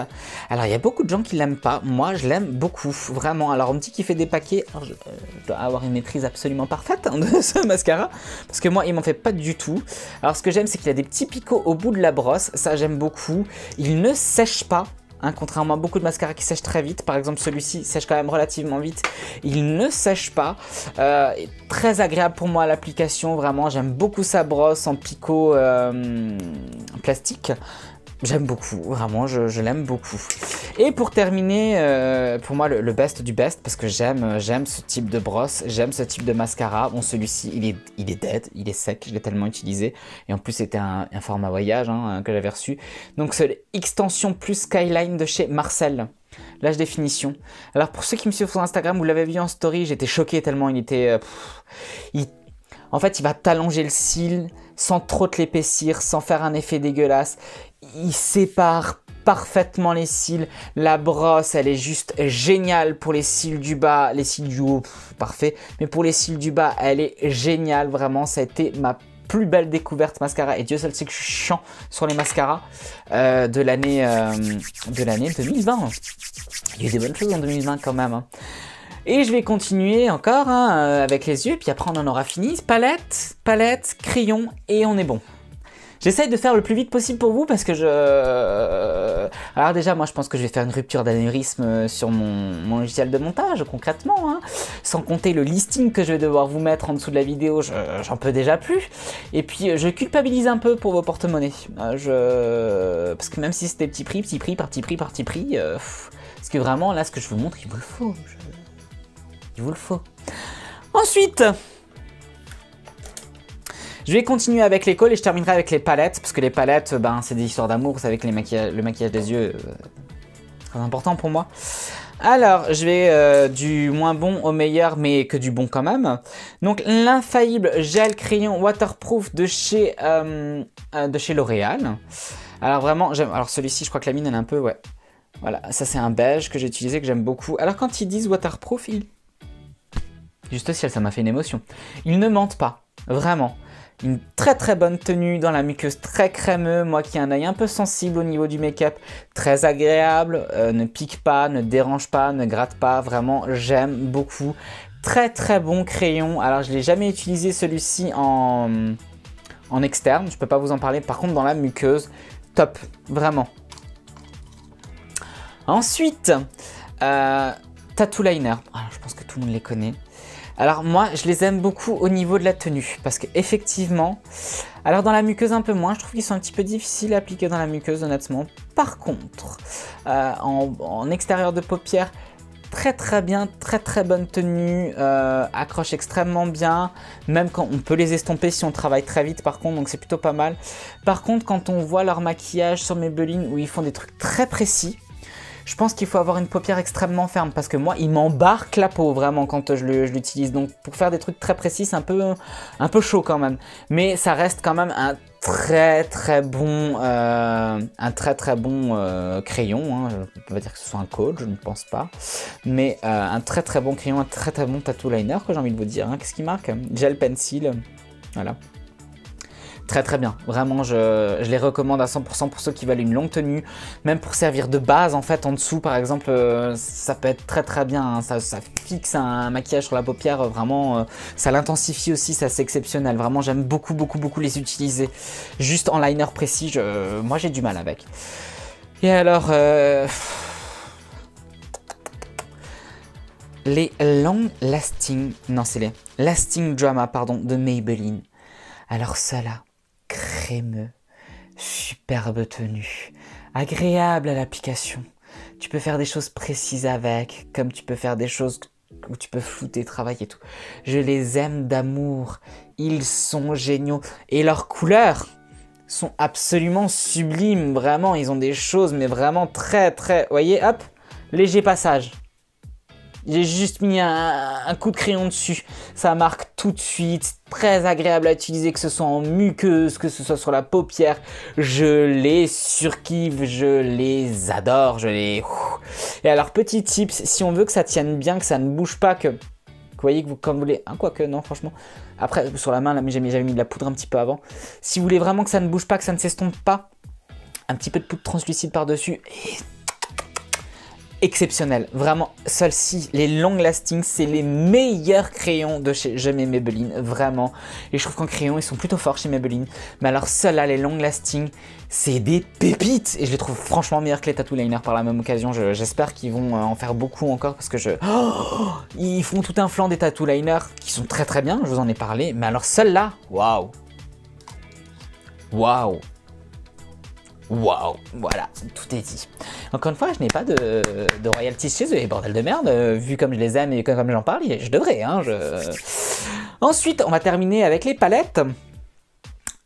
Alors il y a beaucoup de gens qui l'aiment pas, moi je l'aime beaucoup, vraiment. Alors on me dit qu'il fait des paquets, alors je dois avoir une maîtrise absolument parfaite de ce mascara, parce que moi il m'en fait pas du tout. Alors ce que j'aime c'est qu'il a des petits picots au bout de la brosse, ça j'aime beaucoup, il ne sèche pas. Hein, contrairement à beaucoup de mascaras qui sèchent très vite, par exemple celui-ci sèche quand même relativement vite, il ne sèche pas, très agréable pour moi à l'application, vraiment j'aime beaucoup sa brosse en picot plastique, j'aime beaucoup, vraiment je l'aime beaucoup. Et pour terminer, pour moi le best du best, parce que j'aime ce type de brosse, j'aime ce type de mascara. Bon celui-ci il est dead, il est sec, je l'ai tellement utilisé. Et en plus c'était un format voyage hein, que j'avais reçu. Donc c'est l'extension plus Skyline de chez Marcel. L'âge définition. Alors pour ceux qui me suivent sur Instagram, vous l'avez vu en story, j'étais choqué tellement il était... En fait il va t'allonger le cil sans trop te l'épaissir, sans faire un effet dégueulasse. Il sépare parfaitement les cils, la brosse elle est juste géniale pour les cils du bas, les cils du haut, parfait, mais pour les cils du bas elle est géniale, vraiment ça a été ma plus belle découverte mascara, et Dieu seul sait que je suis chiant sur les mascaras de l'année 2020, il y a eu des bonnes choses en 2020 quand même hein. Et je vais continuer encore hein, avec les yeux, puis après on en aura fini, palette, crayon, et on est bon. J'essaye de faire le plus vite possible pour vous parce que alors déjà, moi je pense que je vais faire une rupture d'anévrisme sur mon logiciel de montage, concrètement. Hein. Sans compter le listing que je vais devoir vous mettre en dessous de la vidéo, j'en peux déjà plus. Et puis je culpabilise un peu pour vos porte-monnaies. Parce que même si c'est des petits prix, parti pris. Parce que vraiment, là, ce que je vous montre, il vous le faut. Il vous le faut. Ensuite... je vais continuer avec les cols et je terminerai avec les palettes, parce que les palettes, ben, c'est des histoires d'amour, vous savez que le maquillage des yeux, très important pour moi. Alors, je vais du moins bon au meilleur, mais que du bon quand même. Donc, l'infaillible gel crayon waterproof de chez L'Oréal. Alors vraiment, j'aime. Alors celui-ci, je crois que la mine, elle est un peu, ouais. Voilà, ça c'est un beige que j'ai utilisé, que j'aime beaucoup. Alors quand ils disent waterproof, juste ciel, ça m'a fait une émotion. Ils ne mentent pas. Vraiment. Une très très bonne tenue dans la muqueuse, très crémeux. Moi qui ai un œil un peu sensible au niveau du make-up, très agréable, ne pique pas, ne dérange pas, ne gratte pas. Vraiment, j'aime beaucoup. Très très bon crayon. Alors je ne l'ai jamais utilisé celui-ci en externe, je peux pas vous en parler. Par contre dans la muqueuse, top, vraiment. Ensuite, Tattoo Liner. Alors, je pense que tout le monde les connaît. Alors moi, je les aime beaucoup au niveau de la tenue, parce qu'effectivement, alors dans la muqueuse un peu moins, je trouve qu'ils sont un petit peu difficiles à appliquer dans la muqueuse honnêtement. Par contre, en extérieur de paupières, très très bien, très très bonne tenue, accroche extrêmement bien, même quand on peut les estomper si on travaille très vite par contre, donc c'est plutôt pas mal. Par contre, quand on voit leur maquillage sur Maybelline où ils font des trucs très précis, je pense qu'il faut avoir une paupière extrêmement ferme parce que moi, il m'embarque la peau vraiment quand je l'utilise. Donc pour faire des trucs très précis, c'est un peu chaud quand même. Mais ça reste quand même un très très bon, crayon. Hein. Je ne peux pas dire que ce soit un code, je ne pense pas. Mais un très très bon crayon, un très très bon tattoo liner que j'ai envie de vous dire. Hein. Qu'est-ce qui marque? Gel pencil, voilà. Très très bien, vraiment je les recommande à 100% pour ceux qui veulent une longue tenue, même pour servir de base en fait en dessous par exemple, ça peut être très très bien, hein. Ça fixe un maquillage sur la paupière, vraiment ça l'intensifie aussi, ça c'est exceptionnel, vraiment j'aime beaucoup les utiliser, juste en liner précis, moi j'ai du mal avec. Et alors, les Long Lasting, non c'est les Lasting Drama pardon, de Maybelline, alors ça là, crémeux, superbe tenue, agréable à l'application. Tu peux faire des choses précises avec, comme tu peux faire des choses où tu peux flouter, travailler et tout. Je les aime d'amour, ils sont géniaux et leurs couleurs sont absolument sublimes, vraiment, ils ont des choses mais vraiment très très, vous voyez, hop, léger passage. J'ai juste mis un coup de crayon dessus, ça marque tout de suite, très agréable à utiliser, que ce soit en muqueuse, que ce soit sur la paupière, je les surkiffe, je les adore, Et alors petit tips, si on veut que ça tienne bien, que ça ne bouge pas, que vous voyez que vous, comme vous voulez, hein, quoique non franchement, après sur la main là, j'avais mis de la poudre un petit peu avant, si vous voulez vraiment que ça ne bouge pas, que ça ne s'estompe pas, un petit peu de poudre translucide par dessus et... exceptionnel, vraiment, celles-ci, les Long Lasting, c'est les meilleurs crayons de chez Maybelline, vraiment, et je trouve qu'en crayon, ils sont plutôt forts chez Maybelline, mais alors ceux-là, les Long Lasting, c'est des pépites, et je les trouve franchement meilleurs que les Tattoo Liner par la même occasion, j'espère qu'ils vont en faire beaucoup encore, parce que ils font tout un flanc des Tattoo Liner, qui sont très très bien, je vous en ai parlé, mais alors ceux-là, waouh, waouh, waouh, voilà, tout est dit. Encore une fois, je n'ai pas de royalties chez eux, et bordel de merde, vu comme je les aime et comme j'en parle, je devrais, hein, Ensuite, on va terminer avec les palettes.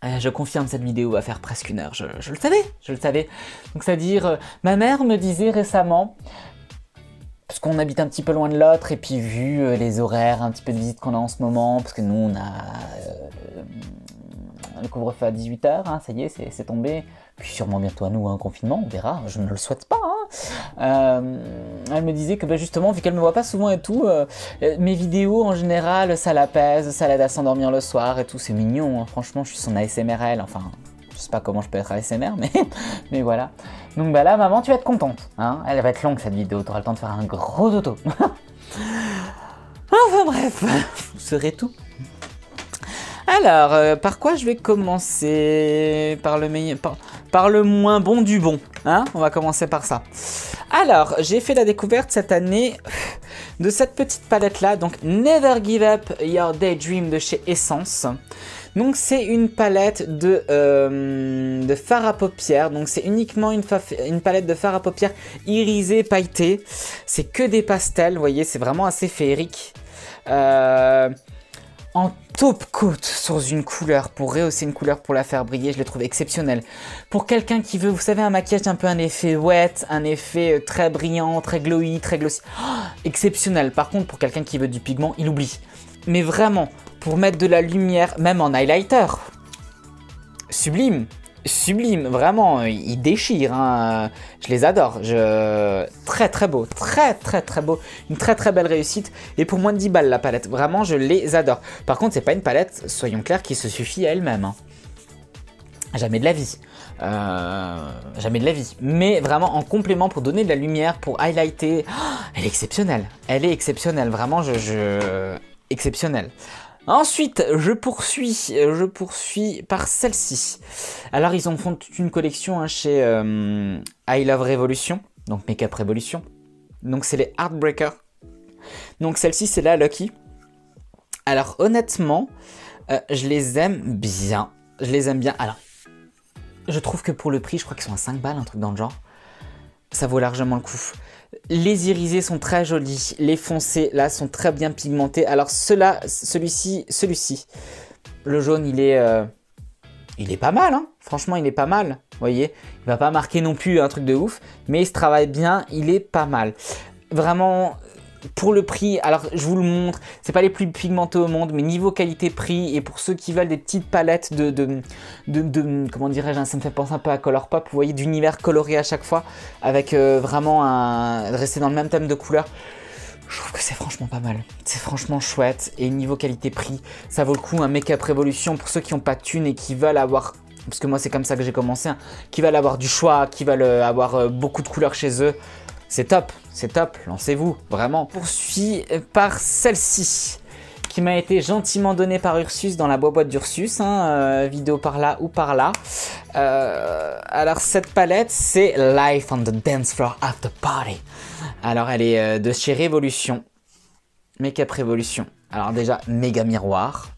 Je confirme, cette vidéo va faire presque 1 heure, je le savais. Donc c'est-à-dire, ma mère me disait récemment, parce qu'on habite un petit peu loin de l'autre, et puis vu les horaires, un petit peu de visite qu'on a en ce moment, parce que nous on a le couvre-feu à 18 h, hein, ça y est, c'est tombé. Puis sûrement bientôt à nous un confinement, on verra, je ne le souhaite pas. Hein. Elle me disait que bah, justement, vu qu'elle me voit pas souvent et tout, mes vidéos en général, ça l'apaise, ça l'aide à s'endormir le soir et tout, c'est mignon. Hein. Franchement, je suis son ASMRL, enfin, je sais pas comment je peux être ASMR, mais voilà. Donc bah là, maman, tu vas être contente. Hein. Elle va être longue cette vidéo, tu auras le temps de faire un gros dodo. Enfin bref, vous saurez tout. Alors, par quoi je vais commencer? Par le moins bon du bon, hein? On va commencer par ça. Alors, j'ai fait la découverte cette année de cette petite palette-là, donc Never Give Up Your Daydream de chez Essence. Donc c'est une palette de fard à paupières, donc c'est uniquement une palette de fard à paupières irisé, pailleté. C'est que des pastels, vous voyez, c'est vraiment assez féerique. En taupe coat sur une couleur, pour rehausser une couleur, pour la faire briller, je le trouve exceptionnel. Pour quelqu'un qui veut, vous savez, un maquillage un peu un effet wet, un effet très brillant, très glowy, très glossy, exceptionnel. Par contre, pour quelqu'un qui veut du pigment, il oublie. Mais vraiment, pour mettre de la lumière, même en highlighter, sublime. sublime, vraiment, ils déchirent, hein. Je les adore, très très beau, très très très beau, une très très belle réussite, et pour moins de 10 balles la palette, vraiment je les adore. Par contre c'est pas une palette, soyons clairs, qui se suffit à elle-même, hein. Jamais de la vie. Jamais de la vie. Mais vraiment en complément pour donner de la lumière, pour highlighter. Oh, elle est exceptionnelle. Elle est exceptionnelle. Vraiment, exceptionnelle. Ensuite, je poursuis par celle-ci. Alors, ils ont font toute une collection hein, chez I Love Revolution. Donc, Makeup Revolution. Donc, c'est les Heartbreaker. Donc, celle-ci, c'est la Lucky. Alors, honnêtement, je les aime bien. Je les aime bien. Alors, je trouve que pour le prix, je crois qu'ils sont à 5 balles, un truc dans le genre. Ça vaut largement le coup. Les irisés sont très jolis. Les foncés, là, sont très bien pigmentés. Alors, celui-ci, le jaune, il est pas mal, hein. Franchement, il est pas mal. Vous voyez, il va pas marquer non plus un truc de ouf. Mais il se travaille bien, il est pas mal. Vraiment... Pour le prix, alors je vous le montre, c'est pas les plus pigmentés au monde, mais niveau qualité-prix, et pour ceux qui veulent des petites palettes de comment dirais-je, ça me fait penser un peu à Colourpop, vous voyez, d'univers coloré à chaque fois, avec vraiment rester dans le même thème de couleur. Je trouve que c'est franchement pas mal, c'est franchement chouette, et niveau qualité-prix, ça vaut le coup, un Makeup Revolution pour ceux qui n'ont pas de thunes et qui veulent avoir... Parce que moi c'est comme ça que j'ai commencé, hein, qui veulent avoir du choix, qui veulent avoir beaucoup de couleurs chez eux. C'est top, lancez-vous, vraiment. Poursuis par celle-ci, qui m'a été gentiment donnée par Ursus dans la boîte d'Ursus, hein, vidéo par là ou par là. Alors cette palette, c'est Life on the Dance Floor After Party. Alors elle est de chez Révolution, Makeup Révolution. Alors déjà, méga miroir.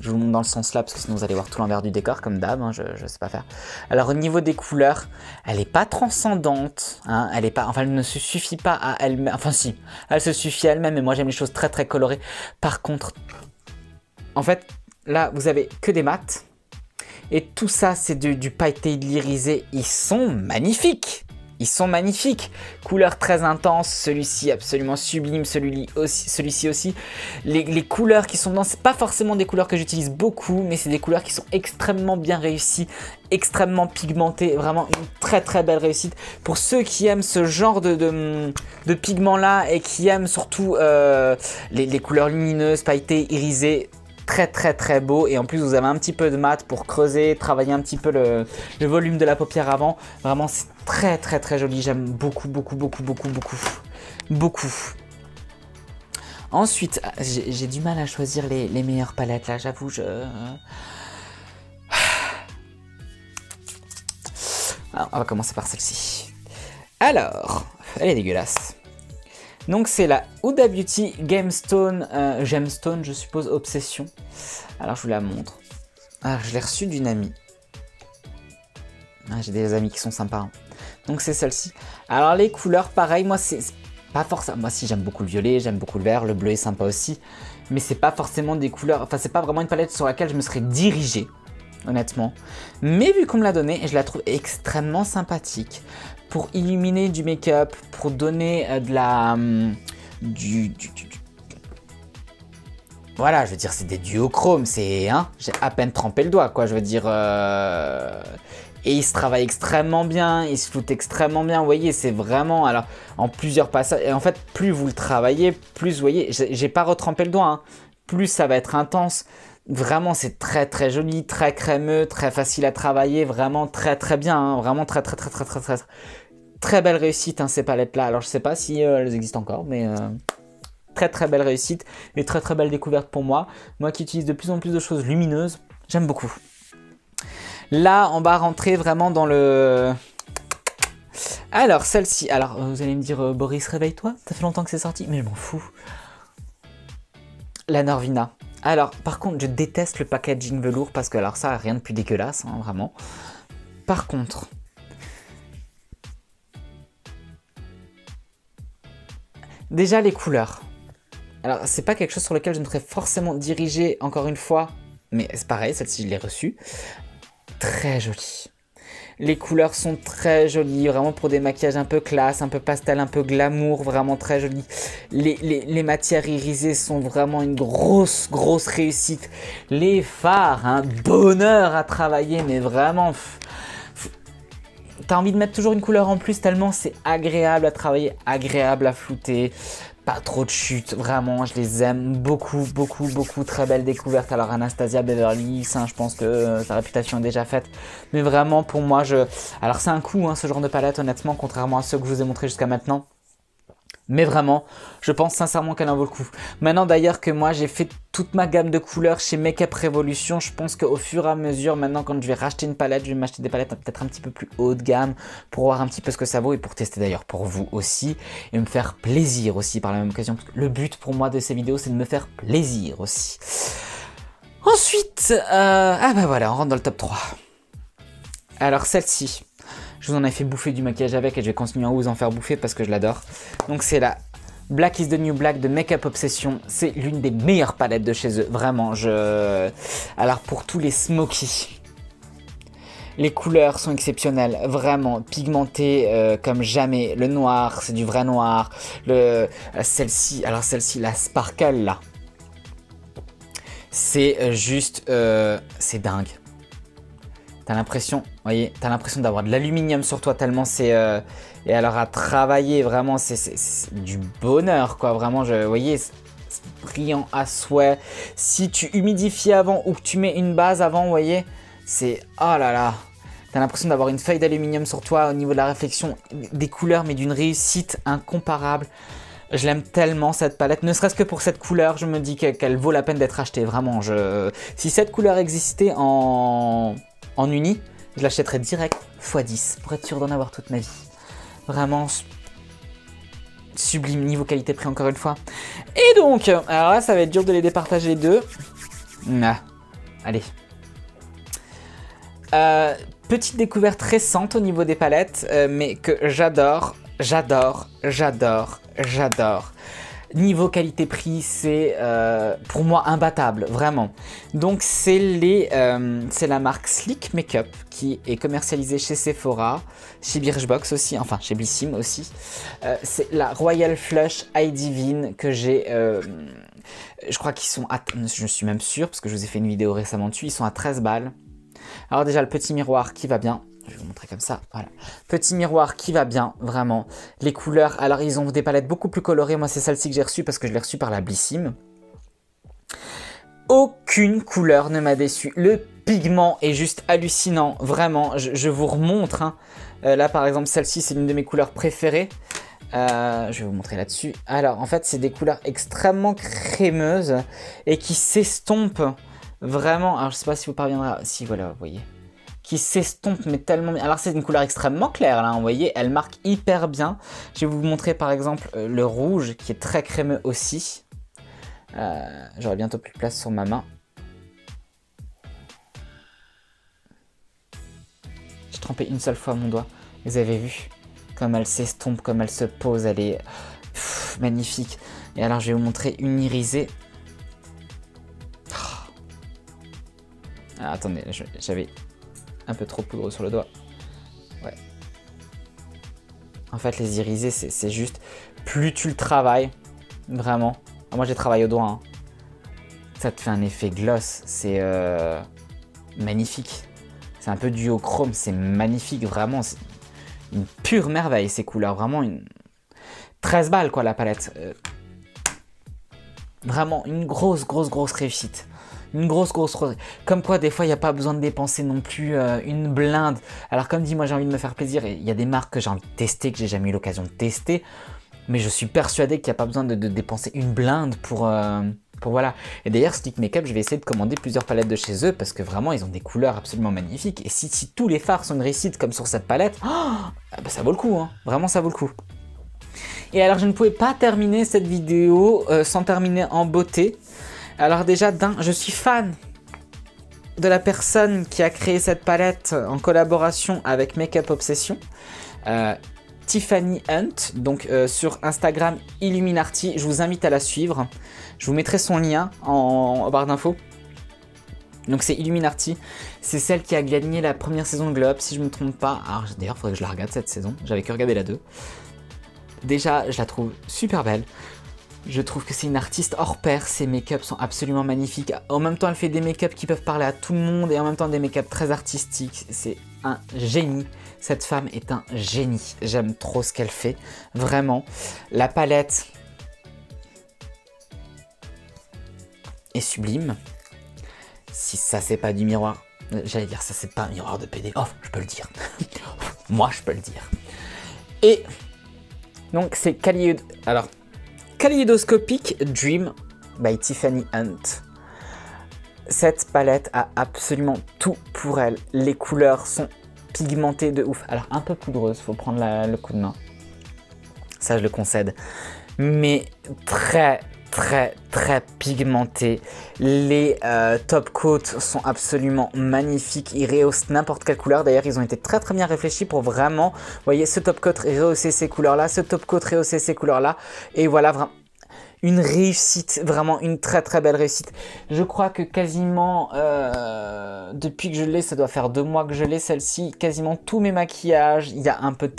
Je vous montre dans le sens là parce que sinon vous allez voir tout l'envers du décor comme d'hab, hein, je sais pas faire. Alors au niveau des couleurs, elle est pas transcendante, hein, elle ne se suffit pas à elle-même, enfin si, elle se suffit à elle-même, mais moi j'aime les choses très très colorées. Par contre, en fait, là vous avez que des mats, et tout ça c'est du pailleté, de l'irisé, ils sont magnifiques. Ils sont magnifiques, couleurs très intenses, celui-ci absolument sublime, celui-ci aussi. Les couleurs qui sont dedans, c'est pas forcément des couleurs que j'utilise beaucoup, mais c'est des couleurs qui sont extrêmement bien réussies, extrêmement pigmentées, vraiment une très très belle réussite. Pour ceux qui aiment ce genre de pigments là et qui aiment surtout les couleurs lumineuses, pailletées, irisées, très très très beau, et en plus vous avez un petit peu de mat pour creuser, travailler un petit peu le volume de la paupière avant. Vraiment c'est très très très joli, j'aime beaucoup. Ensuite, j'ai du mal à choisir les meilleures palettes là, j'avoue, Alors, on va commencer par celle-ci. Alors, elle est dégueulasse. Donc c'est la Huda Beauty Gemstone, je suppose, Obsession. Alors je vous la montre. Alors je l'ai reçue d'une amie. Ah, j'ai des amis qui sont sympas, hein. Donc c'est celle-ci. Alors les couleurs, pareil, moi c'est pas forcément... Moi si j'aime beaucoup le violet, j'aime beaucoup le vert, le bleu est sympa aussi. Mais c'est pas forcément des couleurs... Enfin c'est pas vraiment une palette sur laquelle je me serais dirigé, honnêtement. Mais vu qu'on me l'a donnée, je la trouve extrêmement sympathique. Pour illuminer du make-up, pour donner de la... Voilà, je veux dire, c'est des duochromes, c'est... Hein, j'ai à peine trempé le doigt, quoi, je veux dire... Et il se travaille extrêmement bien, il se floute extrêmement bien, vous voyez, c'est vraiment... Alors, en plusieurs passages... Et en fait, plus vous le travaillez, plus, vous voyez, j'ai pas retrempé le doigt, hein, plus ça va être intense. Vraiment, c'est très très joli, très crémeux, très facile à travailler, vraiment très très bien, hein, vraiment très belle réussite, hein, ces palettes là. Alors je sais pas si elles existent encore, mais très très belle réussite et très très belle découverte pour moi qui utilise de plus en plus de choses lumineuses, j'aime beaucoup. Là on va rentrer vraiment dans le... Alors celle-ci, alors vous allez me dire Boris, réveille-toi, ça fait longtemps que c'est sorti, mais je m'en fous. La Norvina. Alors par contre je déteste le packaging velours parce que alors ça rien de plus dégueulasse, hein, vraiment. Par contre, déjà les couleurs. Alors c'est pas quelque chose sur lequel je me serais forcément dirigé encore une fois, mais c'est pareil, celle-ci je l'ai reçue. Très jolie. Les couleurs sont très jolies, vraiment pour des maquillages un peu classe, un peu pastel, un peu glamour, vraiment très joli. Les matières irisées sont vraiment une grosse réussite. Les fards, un bonheur à travailler, mais vraiment... t'as envie de mettre toujours une couleur en plus tellement c'est agréable à travailler, agréable à flouter. Pas trop de chutes, vraiment, je les aime beaucoup, beaucoup, beaucoup. Très belle découverte. Alors Anastasia Beverly Hills, hein, je pense que sa réputation est déjà faite. Mais vraiment, pour moi, alors c'est un coup, hein, ce genre de palette, honnêtement, contrairement à ceux que je vous ai montrés jusqu'à maintenant. Mais vraiment, je pense sincèrement qu'elle en vaut le coup. Maintenant d'ailleurs que moi j'ai fait toute ma gamme de couleurs chez Makeup Revolution, je pense qu'au fur et à mesure, maintenant quand je vais racheter une palette, je vais m'acheter des palettes peut-être un petit peu plus haut de gamme pour voir un petit peu ce que ça vaut et pour tester d'ailleurs pour vous aussi et me faire plaisir aussi par la même occasion. Parce que le but pour moi de ces vidéos c'est de me faire plaisir aussi. Ensuite, ah bah voilà, on rentre dans le top 3. Alors celle-ci. Je vous en ai fait bouffer du maquillage avec et je vais continuer à vous en faire bouffer parce que je l'adore. Donc c'est la Black is the New Black de Makeup Obsession. C'est l'une des meilleures palettes de chez eux. Vraiment, alors pour tous les smoky, les couleurs sont exceptionnelles. Vraiment, pigmentées comme jamais. Le noir, c'est du vrai noir. Celle-ci, alors celle-ci, la Sparkle là. C'est juste, c'est dingue. T'as l'impression, voyez, t'as l'impression d'avoir de l'aluminium sur toi tellement c'est... et alors à travailler, vraiment, c'est du bonheur, quoi. Vraiment, vous voyez, c'est brillant à souhait. Si tu humidifies avant ou que tu mets une base avant, vous voyez, c'est... Oh là là. T'as l'impression d'avoir une feuille d'aluminium sur toi au niveau de la réflexion, des couleurs, mais d'une réussite incomparable. Je l'aime tellement cette palette, ne serait-ce que pour cette couleur, je me dis qu'elle vaut la peine d'être achetée, vraiment. Si cette couleur existait en uni, je l'achèterais direct x10 pour être sûr d'en avoir toute ma vie. Vraiment sublime niveau qualité-prix encore une fois. Et donc, alors là ça va être dur de les départager les deux. Ah, allez. Petite découverte récente au niveau des palettes, mais que j'adore, j'adore, j'adore, j'adore. Niveau qualité-prix, c'est pour moi imbattable, vraiment. Donc c'est la marque Sleek Makeup qui est commercialisée chez Sephora, chez Birchbox aussi, enfin chez Blissim aussi. C'est la Royal Flush Eye Divine que j'ai, je crois qu'ils sont à, je suis même sûr parce que je vous ai fait une vidéo récemment dessus, ils sont à 13 balles. Alors déjà le petit miroir qui va bien. Je vais vous montrer comme ça, voilà. Petit miroir qui va bien, vraiment. Les couleurs, alors ils ont des palettes beaucoup plus colorées. Moi, c'est celle-ci que j'ai reçue parce que je l'ai reçue par la Blissim. Aucune couleur ne m'a déçu. Le pigment est juste hallucinant, vraiment. Je vous remontre. Hein. Là, par exemple, celle-ci, c'est l'une de mes couleurs préférées. Je vais vous montrer là-dessus. Alors, en fait, c'est des couleurs extrêmement crémeuses et qui s'estompent vraiment. Alors, je sais pas si vous parviendrez. Si, voilà, vous voyez. Qui s'estompe mais tellement bien. Alors c'est une couleur extrêmement claire là, vous voyez, elle marque hyper bien. Je vais vous montrer par exemple le rouge qui est très crémeux aussi. J'aurai bientôt plus de place sur ma main. J'ai trempé une seule fois mon doigt. Vous avez vu comme elle s'estompe, comme elle se pose, elle est magnifique. Et alors je vais vous montrer une irisée. Ah, attendez, j'avais un peu trop poudreux sur le doigt. Ouais. En fait, les irisés, c'est juste... Plus tu le travailles, vraiment. Alors, moi, j'ai travaillé au doigt. Hein. Ça te fait un effet gloss. C'est magnifique. C'est un peu duochrome. C'est magnifique, vraiment. C'est une pure merveille, ces couleurs. Vraiment, 13 balles, quoi, la palette. Vraiment, une grosse réussite. Une grosse. Comme quoi, des fois, il n'y a pas besoin de dépenser non plus une blinde. Alors, comme dit, moi, j'ai envie de me faire plaisir. Et il y a des marques que j'ai envie de tester, que j'ai jamais eu l'occasion de tester. Mais je suis persuadé qu'il n'y a pas besoin de dépenser une blinde pour voilà. Et d'ailleurs, Sleek Makeup, je vais essayer de commander plusieurs palettes de chez eux. Parce que vraiment, ils ont des couleurs absolument magnifiques. Et si tous les fards sont une réussite comme sur cette palette, bah, ça vaut le coup. Hein. Vraiment, ça vaut le coup. Et alors, je ne pouvais pas terminer cette vidéo sans terminer en beauté. Alors déjà, je suis fan de la personne qui a créé cette palette en collaboration avec Makeup Obsession, Tiffany Hunt, donc sur Instagram Illuminarty. Je vous invite à la suivre. Je vous mettrai son lien en barre d'infos. Donc c'est Illuminarty, c'est celle qui a gagné la première saison de Glow Up, si je ne me trompe pas. Alors d'ailleurs, il faudrait que je la regarde cette saison, j'avais que regardé la 2. Déjà, je la trouve super belle. Je trouve que c'est une artiste hors pair, ses make-up sont absolument magnifiques. En même temps, elle fait des make-up qui peuvent parler à tout le monde et en même temps des make-up très artistiques. C'est un génie. Cette femme est un génie. J'aime trop ce qu'elle fait. Vraiment. La palette est sublime. Si ça, c'est pas du miroir... J'allais dire, ça, c'est pas un miroir de PD. Oh, je peux le dire. Moi, je peux le dire. Et... donc, c'est Kaleidoscopic Dream by Tiffany Hunt. Cette palette a absolument tout pour elle. Les couleurs sont pigmentées de ouf. Alors, un peu poudreuse, faut prendre le coup de main. Ça, je le concède. Mais très pigmentées. Les top coats sont absolument magnifiques. Ils rehaussent n'importe quelle couleur. D'ailleurs, ils ont été très bien réfléchis pour vraiment, vous voyez, ce top coat rehausser ces couleurs-là, ce top coat rehausser ces couleurs-là. Et voilà, vraiment une réussite, vraiment une très belle réussite. Je crois que quasiment, depuis que je l'ai, ça doit faire 2 mois que je l'ai, celle-ci, quasiment tous mes maquillages, il y a un peu de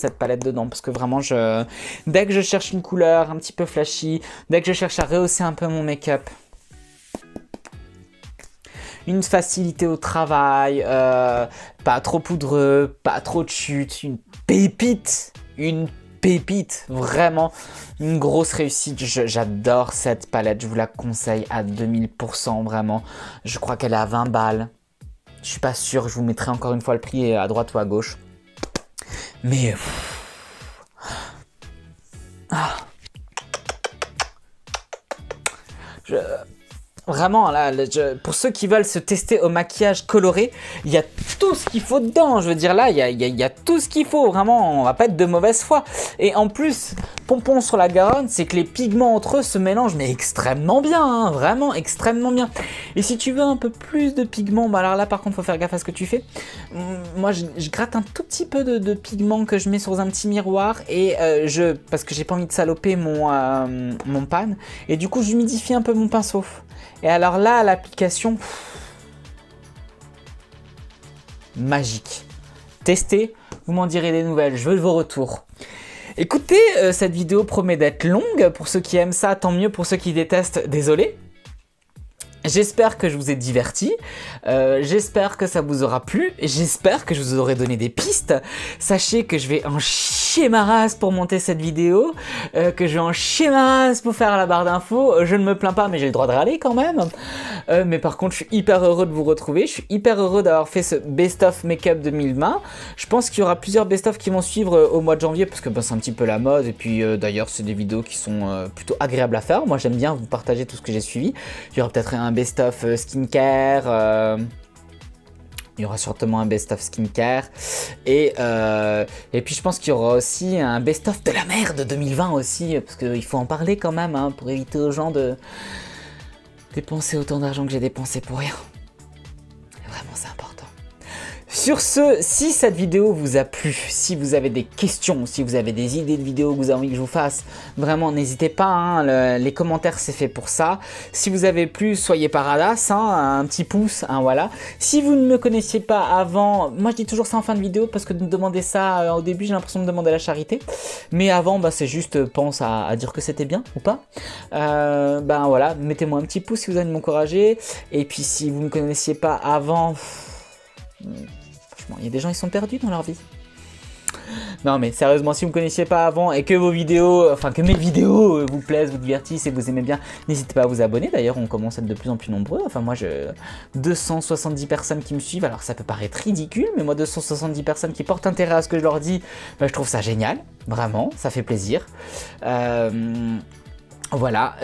cette palette dedans, parce que vraiment, dès que je cherche une couleur un petit peu flashy, dès que je cherche à rehausser un peu mon make-up, une facilité au travail, pas trop poudreux, pas trop de chute, une pépite, vraiment une grosse réussite. J'adore cette palette, je vous la conseille à 2000%, vraiment. Je crois qu'elle est à 20 balles. Je suis pas sûr, je vous mettrai encore une fois le prix à droite ou à gauche. Mais... Vraiment, là, pour ceux qui veulent se tester au maquillage coloré, il y a tout ce qu'il faut dedans. Je veux dire, là, il y a tout ce qu'il faut. Vraiment, on va pas être de mauvaise foi. Et en plus, pompon sur la Garonne, c'est que les pigments entre eux se mélangent, mais extrêmement bien. Hein, vraiment, extrêmement bien. Et si tu veux un peu plus de pigments, bah alors là, par contre, faut faire gaffe à ce que tu fais. Moi, je gratte un tout petit peu de pigments que je mets sur un petit miroir. Et parce que j'ai pas envie de saloper mon pan. Et du coup, j'humidifie un peu mon pinceau. Et alors là, l'application, magique. Testez, vous m'en direz des nouvelles, je veux vos retours. Écoutez, cette vidéo promet d'être longue. Pour ceux qui aiment ça, tant mieux. Pour ceux qui détestent, désolé. J'espère que je vous ai diverti, j'espère que ça vous aura plu, j'espère que je vous aurai donné des pistes. Sachez que je vais en chier ma race pour monter cette vidéo, que je vais en chier ma race pour faire la barre d'infos. Je ne me plains pas, mais j'ai le droit de râler quand même. Mais par contre, je suis hyper heureux de vous retrouver, je suis hyper heureux d'avoir fait ce Best of Make-up 2020. Je pense qu'il y aura plusieurs Best of qui vont suivre au mois de janvier, parce que bah, c'est un petit peu la mode, et puis d'ailleurs, c'est des vidéos qui sont plutôt agréables à faire. Moi, j'aime bien vous partager tout ce que j'ai suivi. Il y aura peut-être un best-of skincare, il y aura sûrement un best-of skincare, et puis je pense qu'il y aura aussi un best-of de la merde 2020 aussi, parce qu'il faut en parler quand même, hein, pour éviter aux gens de dépenser autant d'argent que j'ai dépensé pour rien. Vraiment, c'est important. Sur ce, si cette vidéo vous a plu, si vous avez des questions, si vous avez des idées de vidéos que vous avez envie que je vous fasse, vraiment n'hésitez pas, hein, les commentaires c'est fait pour ça. Si vous avez plu, soyez paradas, hein, un petit pouce, hein, voilà. Si vous ne me connaissiez pas avant, moi je dis toujours ça en fin de vidéo parce que de me demander ça au début j'ai l'impression de demander la charité. Mais avant, bah, c'est juste pense à dire que c'était bien ou pas. Ben voilà, mettez-moi un petit pouce si vous allez m'encourager. Et puis si vous ne me connaissiez pas avant... il y a des gens qui sont perdus dans leur vie. Non mais sérieusement, si vous ne me connaissiez pas avant et que vos vidéos, enfin que mes vidéos vous plaisent, vous divertissent et vous aimez bien, n'hésitez pas à vous abonner. D'ailleurs, on commence à être de plus en plus nombreux. Enfin moi, j'ai 270 personnes qui me suivent. Alors ça peut paraître ridicule, mais moi 270 personnes qui portent intérêt à ce que je leur dis, bah, je trouve ça génial. Vraiment, ça fait plaisir. Voilà,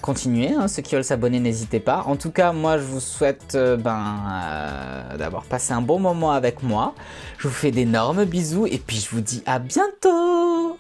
continuez, hein, ceux qui veulent s'abonner, n'hésitez pas. En tout cas, moi, je vous souhaite d'avoir passé un bon moment avec moi. Je vous fais d'énormes bisous et puis je vous dis à bientôt.